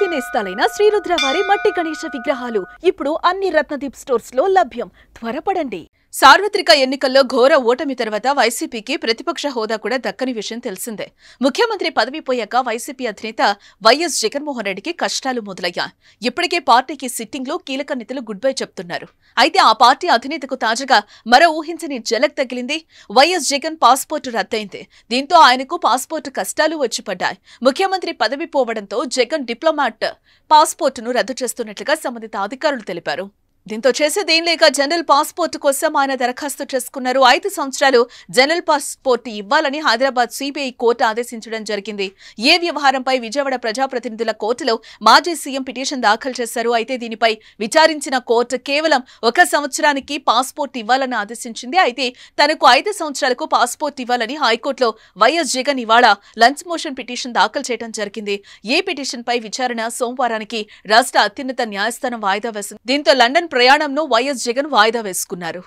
పూర్తి నేస్తాలైన శ్రీరుద్ర వారి మట్టి గణేశ విగ్రహాలు ఇప్పుడు అన్ని రత్నదీప్ స్టోర్స్ లో లభ్యం. త్వరపడండి. సార్వత్రిక ఎన్నికల్లో ఘోర ఓటమి తర్వాత వైసీపీకి ప్రతిపక్ష హోదా కూడా దక్కని విషయం తెలిసిందే. ముఖ్యమంత్రి పదవి పోయాక వైసీపీ అధినేత వైఎస్ జగన్మోహన్ రెడ్డికి కష్టాలు మొదలయ్యాయి. ఇప్పటికే పార్టీకి సిట్టింగ్లో కీలక నేతలు గుడ్ బై చెప్తున్నారు. అయితే ఆ పార్టీ అధినేతకు తాజాగా మరో ఊహించని జలక్ తగిలింది. వైఎస్ జగన్ పాస్పోర్టు రద్దయింది. దీంతో ఆయనకు పాస్పోర్టు కష్టాలు వచ్చిపడ్డాయి. ముఖ్యమంత్రి పదవి పోవడంతో జగన్ డిప్లొమాట్ పాస్పోర్టును రద్దు చేస్తున్నట్లుగా సంబంధిత అధికారులు తెలిపారు. దీంతో చేసేదేం లేక జనరల్ పాస్పోర్టు కోసం ఆయన దరఖాస్తు చేసుకున్నారు. 5 సంవత్సరాలు జనరల్ పాస్పోర్టు ఇవ్వాలని హైదరాబాద్ సిబిఐ కోర్టు ఆదేశించడం జరిగింది. ఏ వ్యవహారంపై విజయవాడ ప్రజాప్రతినిధుల కోర్టులో మాజీ సీఎం పిటిషన్ దాఖలు చేశారు. అయితే దీనిపై విచారించిన కోర్టు కేవలం 1 సంవత్సరానికి పాస్పోర్టు ఇవ్వాలని ఆదేశించింది. అయితే తనకు 5 సంవత్సరాలకు పాస్పోర్టు ఇవ్వాలని హైకోర్టులో వైఎస్ జగన్ ఇవాళ లంచ్ మోషన్ పిటిషన్ దాఖలు చేయడం జరిగింది. ఈ పిటిషన్ పై విచారణ సోమవారానికి రాష్ట్ర అత్యున్నత న్యాయస్థానం వాయిదా వేసింది. దీంతో లండన్ ప్రయాణంను వైఎస్ జగన్ వాయిదా వేసుకున్నారు.